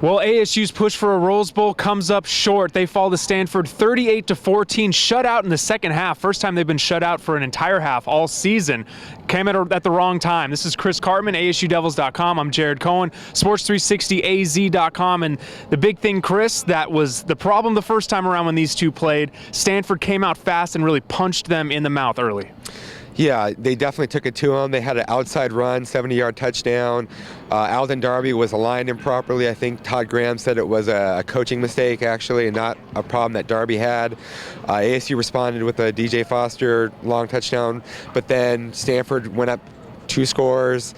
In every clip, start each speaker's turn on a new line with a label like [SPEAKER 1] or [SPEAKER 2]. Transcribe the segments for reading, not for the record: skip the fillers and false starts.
[SPEAKER 1] Well, ASU's push for a Rose Bowl comes up short. They fall to Stanford 38-14, shut out in the second half. First time they've been shut out for an entire half all season. Came at the wrong time. This is Chris Karpman, ASUDevils.com. I'm Jared Cohen, Sports360AZ.com. And the big thing, Chris, that was the problem the first time around when these two played. Stanford came out fast and really punched them in the mouth early.
[SPEAKER 2] Yeah, they definitely took it to him. They had an outside run, 70-yard touchdown. Alden Darby was aligned improperly. I think Todd Graham said it was a coaching mistake, actually, and not a problem that Darby had. ASU responded with a DJ Foster long touchdown, but then Stanford went up 2 scores.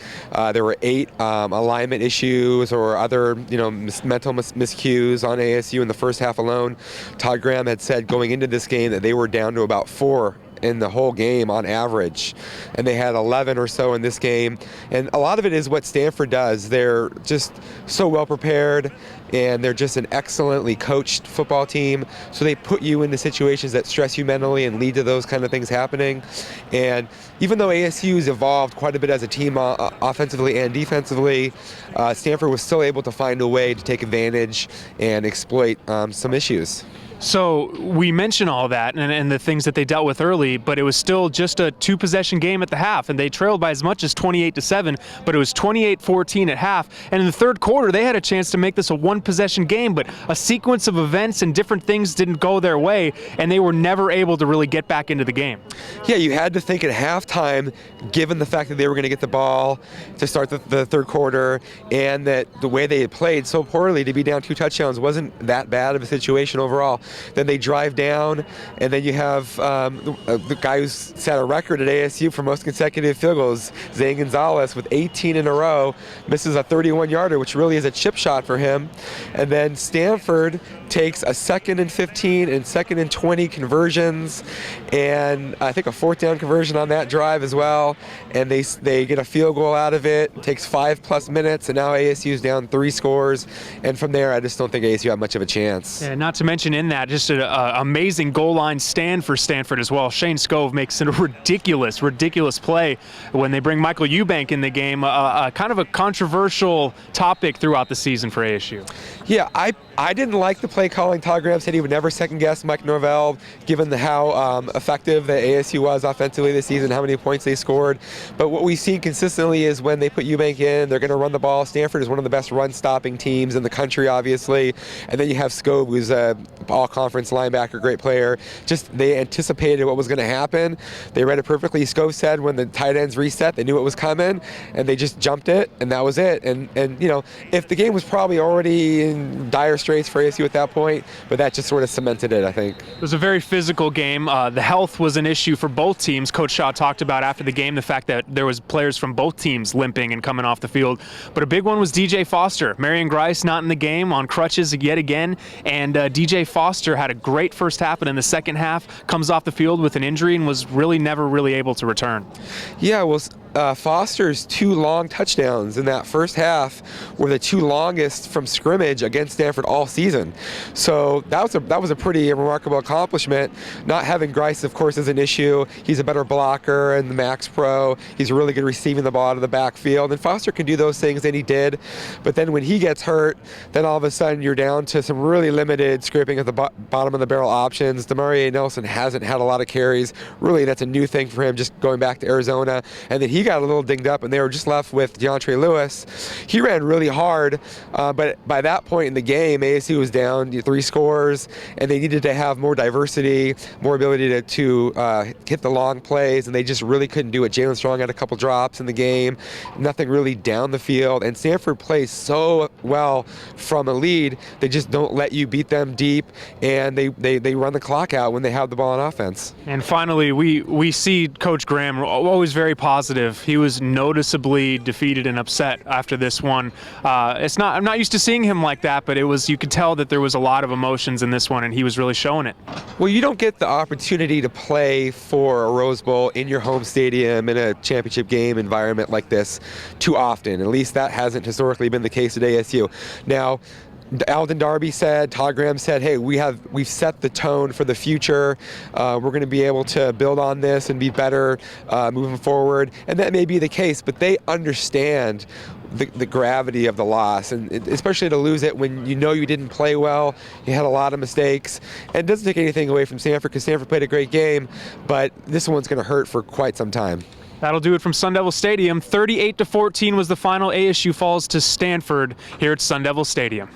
[SPEAKER 2] There were 8 alignment issues or other, mental miscues on ASU in the first half alone. Todd Graham had said going into this game that they were down to about 4 in the whole game on average, and they had 11 or so in this game. And a lot of it is what Stanford does. They're just so well prepared, and they're just an excellently coached football team, so they put you into situations that stress you mentally and lead to those kind of things happening. And even though ASU's evolved quite a bit as a team offensively and defensively, Stanford was still able to find a way to take advantage and exploit some issues.
[SPEAKER 1] So we mention all that and the things that they dealt with early, but it was still just a 2-possession game at the half, and they trailed by as much as 28-7, but it was 28-14 at half. And in the third quarter, they had a chance to make this a 1-possession game, but a sequence of events and different things didn't go their way, and they were never able to really get back into the game.
[SPEAKER 2] Yeah, you had to think at halftime, given the fact that they were going to get the ball to start the third quarter, and that the way they had played so poorly to be down 2 touchdowns wasn't that bad of a situation overall. Then they drive down, and then you have the guy who's set a record at ASU for most consecutive field goals, Zane Gonzalez, with 18 in a row, misses a 31-yarder, which really is a chip shot for him. And then Stanford takes a 2nd and 15 and 2nd and 20 conversions, and I think a 4th down conversion on that drive as well. And they get a field goal out of it. It takes 5+ minutes, and now ASU's down 3 scores. And from there, I just don't think ASU had much of a chance.
[SPEAKER 1] Yeah, not to mention in that, just an amazing goal line stand for Stanford as well. Shane Scove makes a ridiculous play when they bring Michael Eubank in the game. Kind of a controversial topic throughout the season for ASU.
[SPEAKER 2] Yeah, I didn't like the play calling. Todd Graham said he would never second-guess Mike Norvell, given how effective the ASU was offensively this season, how many points they scored. But what we've seen consistently is when they put Eubank in, they're going to run the ball. Stanford is one of the best run-stopping teams in the country, obviously. And then you have Scove, who's a all-conference linebacker, great player. Just they anticipated what was going to happen. They read it perfectly. Scove said when the tight ends reset, they knew it was coming, and they just jumped it, and that was it. And if the game was probably already in dire straits for ASU at that point, but that just sort of cemented it, I think.
[SPEAKER 1] It was a very physical game. The health was an issue for both teams. Coach Shaw talked about after the game the fact that there was players from both teams limping and coming off the field. But a big one was DJ Foster. Marion Grice not in the game, on crutches yet again, and DJ Foster had a great first half, and in the second half comes off the field with an injury and was never really able to return.
[SPEAKER 2] Yeah, well, Foster's 2 long touchdowns in that first half were the 2 longest from scrimmage against Stanford all season. So that was a pretty remarkable accomplishment. Not having Grice, of course, is an issue. He's a better blocker and the Max Pro. He's really good receiving the ball out of the backfield, and Foster can do those things, and he did. But then when he gets hurt, then all of a sudden you're down to some really limited scraping at the bottom of the barrel options. Demarie Nelson hasn't had a lot of carries. Really, that's a new thing for him, just going back to Arizona. And then he got a little dinged up, and they were just left with DeAndre Lewis. He ran really hard, but by that point in the game, ASU was down 3 scores, and they needed to have more diversity, more ability to hit the long plays, and they just really couldn't do it. Jalen Strong had a couple drops in the game, nothing really down the field, and Stanford plays so well from a lead. They just don't let you beat them deep, and they run the clock out when they have the ball on offense.
[SPEAKER 1] And finally, we see Coach Graham always very positive. He was noticeably defeated and upset after this one. I'm not used to seeing him like that, but you could tell that there was a lot of emotions in this one, and he was really showing it.
[SPEAKER 2] Well, you don't get the opportunity to play for a Rose Bowl in your home stadium in a championship game environment like this too often. At least that hasn't historically been the case at ASU. Now, Alden Darby said, Todd Graham said, hey, we've set the tone for the future. We're going to be able to build on this and be better moving forward. And that may be the case, but they understand the gravity of the loss, and especially to lose it when you know you didn't play well, you had a lot of mistakes. And it doesn't take anything away from Stanford, because Stanford played a great game, but this one's going to hurt for quite some time.
[SPEAKER 1] That'll do it from Sun Devil Stadium. 38-14 was the final. ASU falls to Stanford here at Sun Devil Stadium.